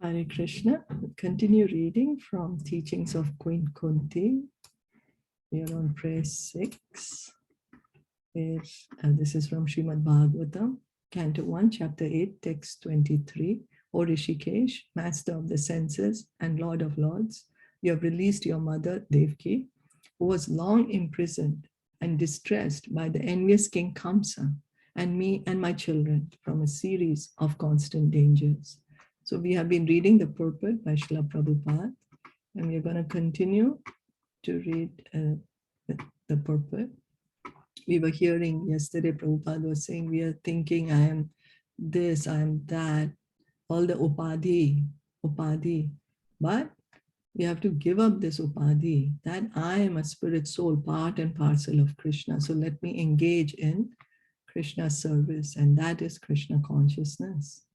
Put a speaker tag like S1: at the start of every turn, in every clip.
S1: Hare Krishna. Continue reading from Teachings of Queen Kunti. We are on prayer 6. This is from Srimad Bhagavatam, Canto 1, Chapter 8, Text 23. O Rishikesh, Master of the senses and Lord of Lords, you have released your mother, Devaki, who was long imprisoned and distressed by the envious King Kamsa, and me and my children from a series of constant dangers. So we have been reading the purport by Srila Prabhupada, and we are going to continue to read the purport. We were hearing yesterday, Prabhupada was saying, we are thinking, I am this, I am that, all the upadhi. But we have to give up this upadhi, that I am a spirit soul, part and parcel of Krishna. So let me engage in Krishna's service, and that is Krishna consciousness.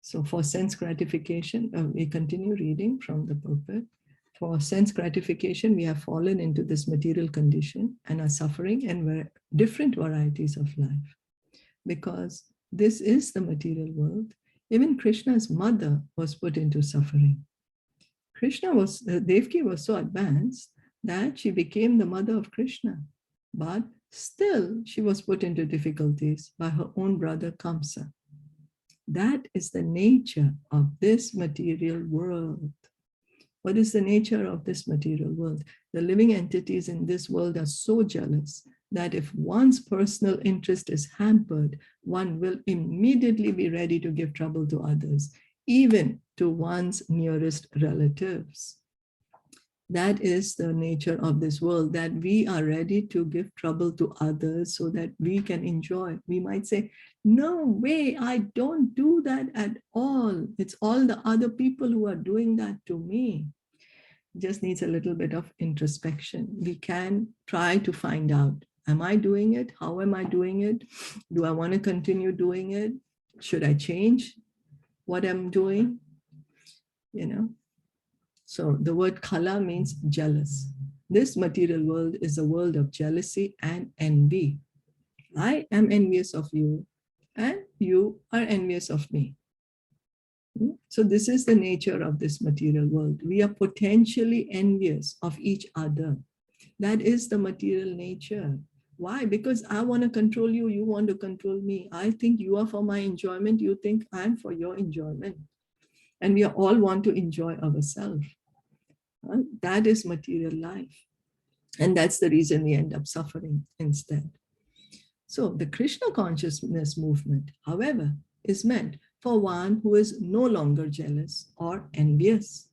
S1: So for sense gratification, we continue reading from the purport. For sense gratification, we have fallen into this material condition and are suffering in different varieties of life. Because this is the material world, even Krishna's mother was put into suffering. Devaki was so advanced that she became the mother of Krishna. But still, she was put into difficulties by her own brother Kamsa. That is the nature of this material world. What is the nature of this material world? The living entities in this world are so jealous that if one's personal interest is hampered, one will immediately be ready to give trouble to others, even to one's nearest relatives. That is the nature of this world, that we are ready to give trouble to others so that we can enjoy. We might say, no way, I don't do that at all. It's all the other people who are doing that to me. It just needs a little bit of introspection. We can try to find out, am I doing it? How am I doing it? Do I want to continue doing it? Should I change what I'm doing? So the word kala means jealous. This material world is a world of jealousy and envy. I am envious of you, and you are envious of me. So this is the nature of this material world. We are potentially envious of each other. That is the material nature. Why? Because I want to control you, you want to control me. I think you are for my enjoyment, you think I'm for your enjoyment. And we all want to enjoy ourselves. That is material life. And that's the reason we end up suffering instead. So the Krishna consciousness movement, however, is meant for one who is no longer jealous or envious.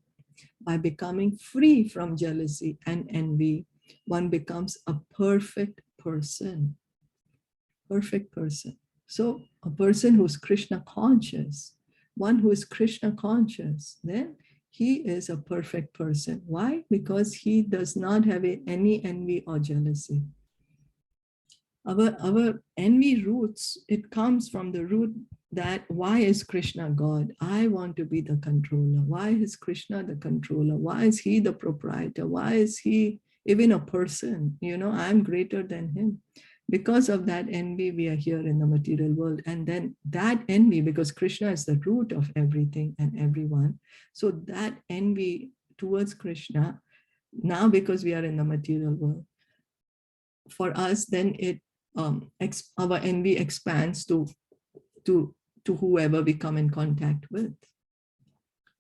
S1: By becoming free from jealousy and envy, one becomes a perfect person. Perfect person. So a person who's Krishna conscious, one who is Krishna conscious, then he is a perfect person. Why? Because he does not have any envy or jealousy. Our envy roots, it comes from the root that why is Krishna God? I want to be the controller. Why is Krishna the controller? Why is he the proprietor? Why is he even a person? I'm greater than him. Because of that envy, we are here in the material world. And then that envy, because Krishna is the root of everything and everyone. So that envy towards Krishna, now because we are in the material world, for us, then our envy expands to whoever we come in contact with.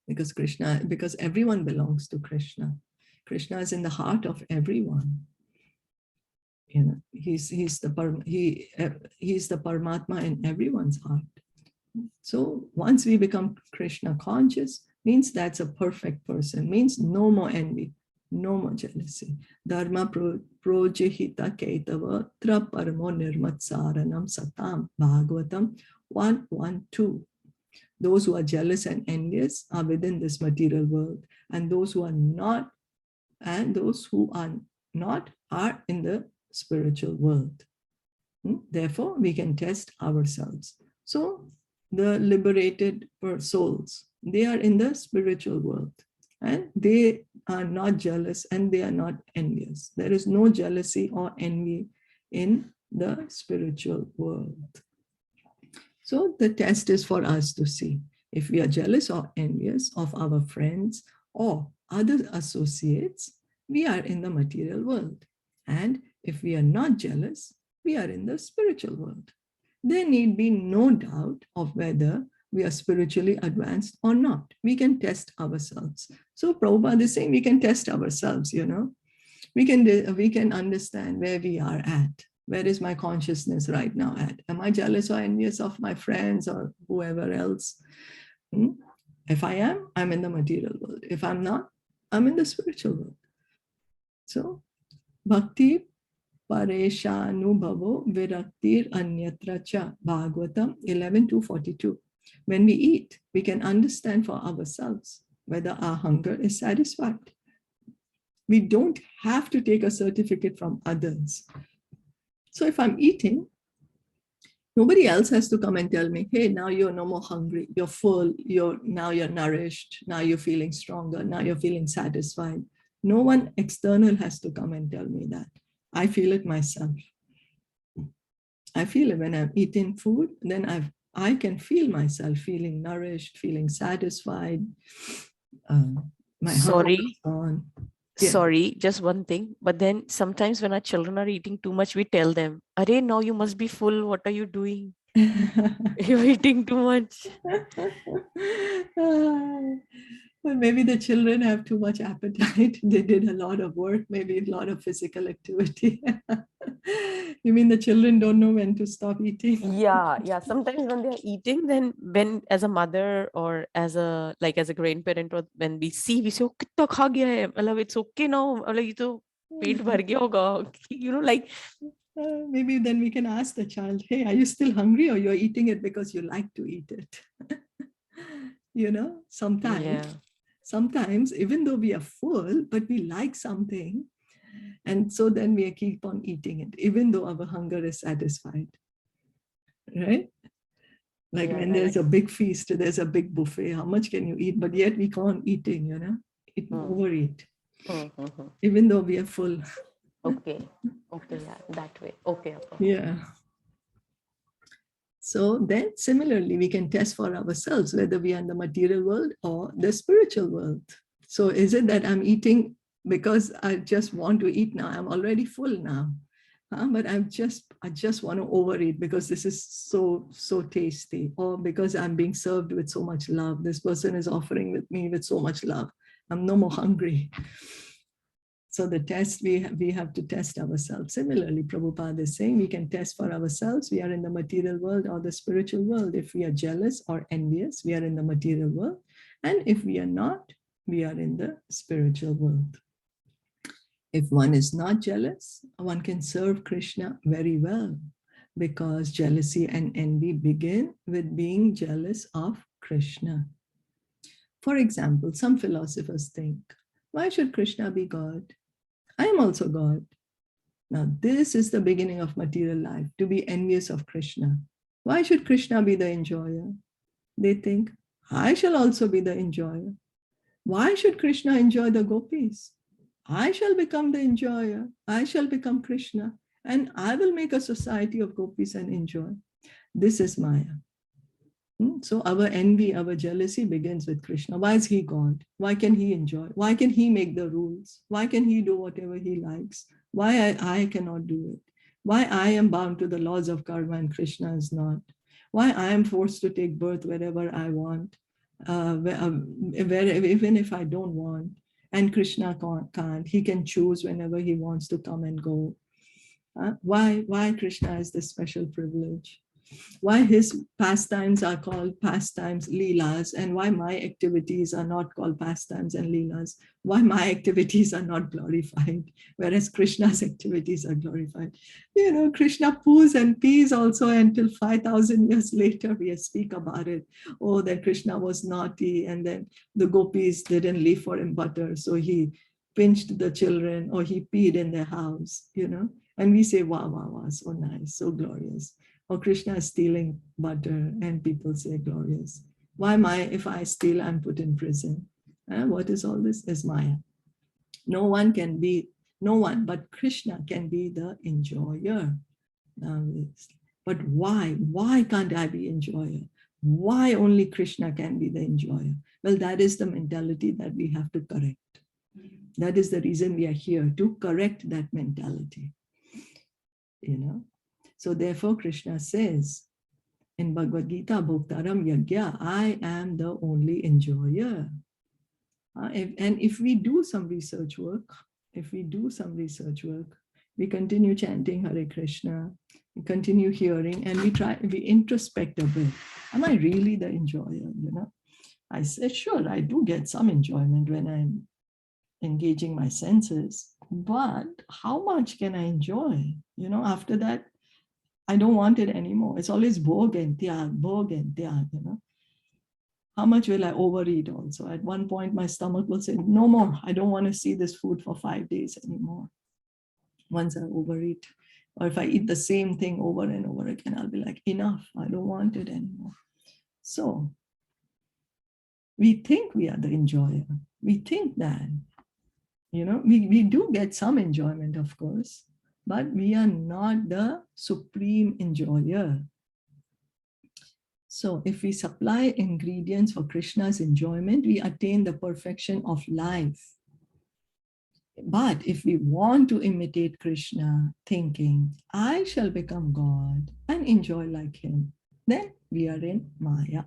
S1: Because everyone belongs to Krishna. Krishna is in the heart of everyone. He's the Paramatma in everyone's heart. So once we become Krishna conscious, means that's a perfect person, means no more envy, no more jealousy. Dharma projihita kaitava tra paramo nirmatsaranam satam. Bhagavatam 1:1-2. Those who are jealous and envious are within this material world, and those who are not are in the spiritual world. Therefore, we can test ourselves. So the liberated souls, they are in the spiritual world, and they are not jealous and they are not envious. There is no jealousy or envy in the spiritual world. So the test is for us to see. If we are jealous or envious of our friends or other associates, we are in the material world. And if we are not jealous, we are in the spiritual world. There need be no doubt of whether we are spiritually advanced or not. We can test ourselves. So Prabhupada is saying we can test ourselves, We can understand where we are at. Where is my consciousness right now at? Am I jealous or envious of my friends or whoever else? If I am, I'm in the material world. If I'm not, I'm in the spiritual world. So, Bhakti Pareshanubhavo Viraktir Anyatra Cha, Bhagavatam 11.2.42. When we eat, we can understand for ourselves whether our hunger is satisfied. We don't have to take a certificate from others. So if I'm eating, nobody else has to come and tell me, hey, now you're no more hungry, you're full, now you're nourished, now you're feeling stronger, now you're feeling satisfied. No one external has to come and tell me that. I feel it myself. I feel it when I'm eating food, then I can feel myself feeling nourished, feeling satisfied. My hunger is gone.
S2: Yeah. Sorry, just one thing. But then sometimes when our children are eating too much, we tell them, "Arey, now you must be full. What are you doing? You're eating too much."
S1: Well, maybe the children have too much appetite. They did a lot of work, maybe a lot of physical activity. You mean the children don't know when to stop eating?
S2: Yeah. Sometimes when they're eating, then when as a mother or as a grandparent, or when we see, we say, "Oh, kitna kha gaya hai? Matlab, it's okay now. Matlab, ye to peet bhar gaya hoga." Like.
S1: Maybe then we can ask the child, hey, are you still hungry or you're eating it because you like to eat it? Sometimes, even though we are full, but we like something. And so then we keep on eating it, even though our hunger is satisfied. Right? Like when there's a big feast, there's a big buffet, how much can you eat? But yet we can't eating, overeat. Even though we are full.
S2: Okay, yeah, that way. Okay.
S1: Yeah. So then similarly, we can test for ourselves whether we are in the material world or the spiritual world. So is it that I'm eating because I just want to eat now? I'm already full now. But I just want to overeat because this is so tasty, or because I'm being served with so much love. This person is offering with me with so much love. I'm no more hungry. So the test, we have to test ourselves. Similarly, Prabhupada is saying we can test for ourselves. We are in the material world or the spiritual world. If we are jealous or envious, we are in the material world. And if we are not, we are in the spiritual world. If one is not jealous, one can serve Krishna very well, because jealousy and envy begin with being jealous of Krishna. For example, some philosophers think, why should Krishna be God? I am also God. Now, this is the beginning of material life, to be envious of Krishna. Why should Krishna be the enjoyer? They think, I shall also be the enjoyer. Why should Krishna enjoy the gopis? I shall become the enjoyer. I shall become Krishna, and I will make a society of gopis and enjoy. This is Maya. So our envy, our jealousy begins with Krishna. Why is he God? Why can he enjoy? Why can he make the rules? Why can he do whatever he likes? Why I cannot do it? Why I am bound to the laws of karma and Krishna is not? Why I am forced to take birth wherever I want, even if I don't want, and Krishna can't. He can choose whenever he wants to come and go. Why Krishna is this special privilege? Why his pastimes are called pastimes, leelas, and why my activities are not called pastimes and leelas? Why my activities are not glorified, whereas Krishna's activities are glorified? Krishna poos and pees also until 5,000 years later we speak about it. Oh, that Krishna was naughty, and then the gopis didn't leave for him butter, so he pinched the children, or he peed in their house, and we say, wow, so nice, so glorious. Or Krishna is stealing butter, and people say glorious. Why if I steal, I'm put in prison? What is all this? Is Maya. No one but Krishna can be the enjoyer. But why? Why can't I be enjoyer? Why only Krishna can be the enjoyer? Well, that is the mentality that we have to correct. That is the reason we are here, to correct that mentality. So therefore Krishna says in Bhagavad Gita, Bhoktaram Yagya, I am the only enjoyer. And if we do some research work, we continue chanting Hare Krishna, we continue hearing, and we introspect a bit. Am I really the enjoyer? I said, sure, I do get some enjoyment when I'm engaging my senses, but how much can I enjoy? After that, I don't want it anymore. It's always bhog and tyag, How much will I overeat also? At one point, my stomach will say, no more. I don't want to see this food for 5 days anymore. Once I overeat, or if I eat the same thing over and over again, I'll be like, enough. I don't want it anymore. So we think we are the enjoyer. We think that, we do get some enjoyment, of course, but we are not the supreme enjoyer. So if we supply ingredients for Krishna's enjoyment, we attain the perfection of life. But if we want to imitate Krishna, thinking, I shall become God and enjoy like him, then we are in Maya.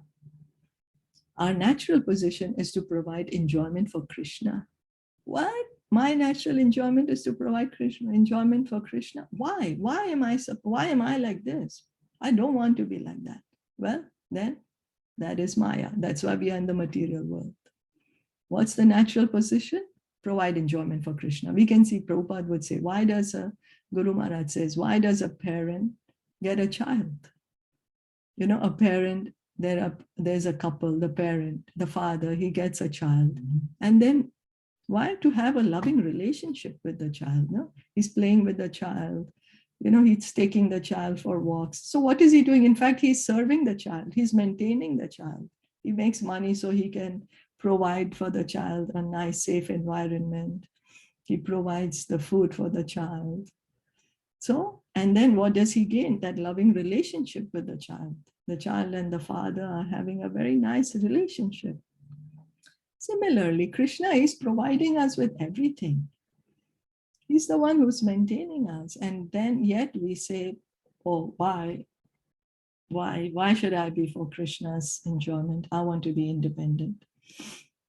S1: Our natural position is to provide enjoyment for Krishna. What? My natural enjoyment is to provide Krishna enjoyment for Krishna. Why? Why am I like this? I don't want to be like that. Well, then that is Maya. That's why we are in the material world. What's the natural position? Provide enjoyment for Krishna. We can see Prabhupada would say, Guru Maharaj says, why does a parent get a child? A parent, there's a couple, the parent, the father, he gets a child. And then why? To have a loving relationship with the child. No? He's playing with the child. He's taking the child for walks. So what is he doing? In fact, he's serving the child. He's maintaining the child. He makes money so he can provide for the child a nice, safe environment. He provides the food for the child. So, and then what does he gain? That loving relationship with the child. The child and the father are having a very nice relationship. Similarly, Krishna is providing us with everything. He's the one who's maintaining us. And then yet we say, oh, why should I be for Krishna's enjoyment? I want to be independent.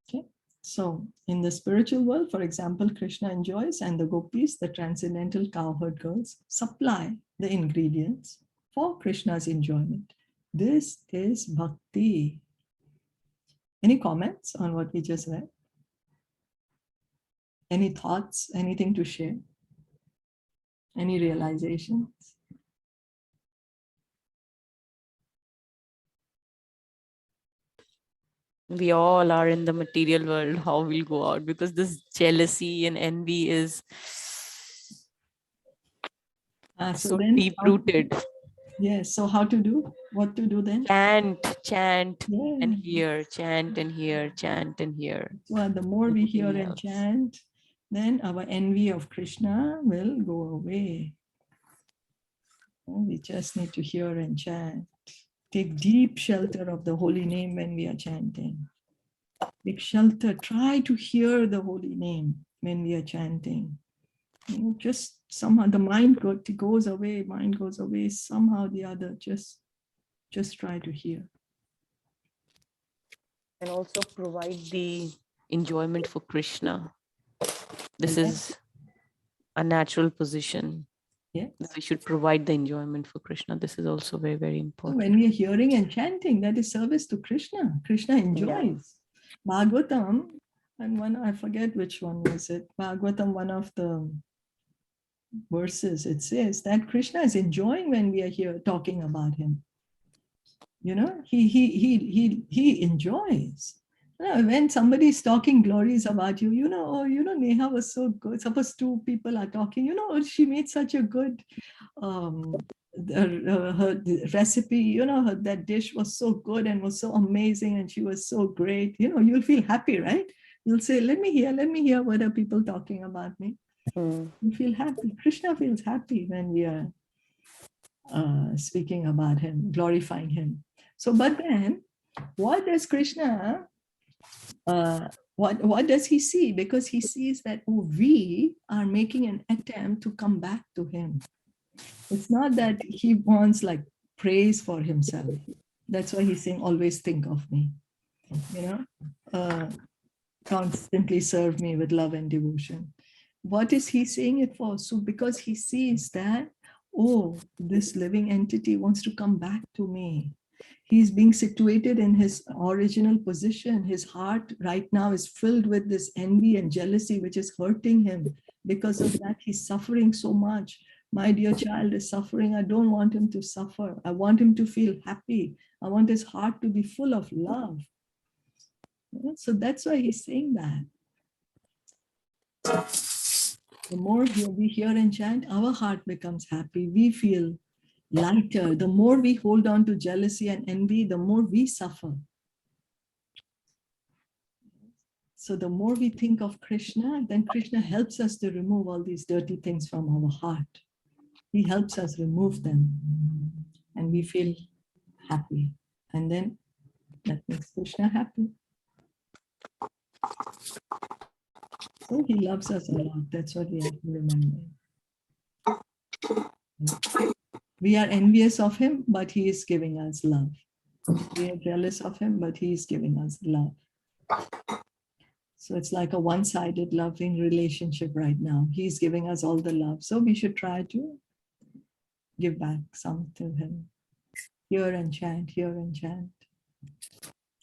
S1: Okay. So in the spiritual world, for example, Krishna enjoys, and the gopis, the transcendental cowherd girls, supply the ingredients for Krishna's enjoyment. This is bhakti. Any comments on what we just read? Any thoughts, anything to share? Any realizations?
S2: We all are in the material world. How we'll go out? Because this jealousy and envy is so deep-rooted.
S1: Yes. So how to do? What to do then?
S2: Chant
S1: yeah.
S2: and hear, chant and hear, chant and hear.
S1: So the more we hear and chant, then our envy of Krishna will go away. We just need to hear and chant. Take deep shelter of the holy name when we are chanting. Take shelter. Try to hear the holy name when we are chanting. Just somehow the mind goes away. Mind goes away somehow or the other. Just try to hear.
S2: And also provide the enjoyment for Krishna. This is a natural position.
S1: Yeah.
S2: We should provide the enjoyment for Krishna. This is also very, very important.
S1: When we are hearing and chanting, that is service to Krishna. Krishna enjoys. Yeah. Bhagavatam, and I forget which one was it. Bhagavatam, one of the verses, it says that Krishna is enjoying when we are here talking about him. He enjoys. When somebody is talking glories about you, Neha was so good. Suppose two people are talking, she made such a good her recipe, that dish was so good and was so amazing and she was so great. You'll feel happy, right? You'll say, let me hear what are people talking about me. You feel happy. Krishna feels happy when we are speaking about him, glorifying him. So, but then, what does Krishna, what does he see? Because he sees that we are making an attempt to come back to him. It's not that he wants like praise for himself. That's why he's saying, always think of me, constantly serve me with love and devotion. What is he saying it for? So because he sees that, oh, this living entity wants to come back to me. He's being situated in his original position. His heart right now is filled with this envy and jealousy, which is hurting him. Because of that, he's suffering so much. My dear child is suffering. I don't want him to suffer. I want him to feel happy. I want his heart to be full of love. So that's why he's saying that. The more we hear and chant, our heart becomes happy. We feel lighter. The more we hold on to jealousy and envy, the more we suffer. So the more we think of Krishna, then Krishna helps us to remove all these dirty things from our heart. He helps us remove them and we feel happy. And then that makes Krishna happy. So he loves us a lot. That's what we have to remember. We are envious of him, but he is giving us love. We are jealous of him, but he is giving us love. So it's like a one-sided loving relationship right now. He's giving us all the love. So we should try to give back some to him. Hear and chant, hear and chant.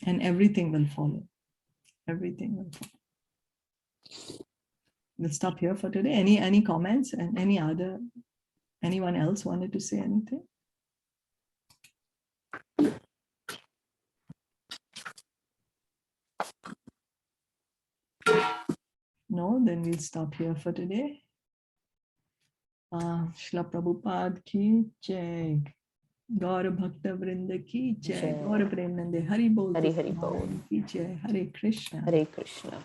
S1: And everything will follow. Everything will follow. We'll stop here for today. Any comments and anyone else wanted to say anything? No, then we'll stop here for today. Shila Prabhupada ki jai. Gaura Bhakta Vrinda ki jai. Gaura Premanande Hari Bol.
S2: Hari Hari Bol.
S1: Ki jai. Hare Krishna.
S2: Hare Krishna.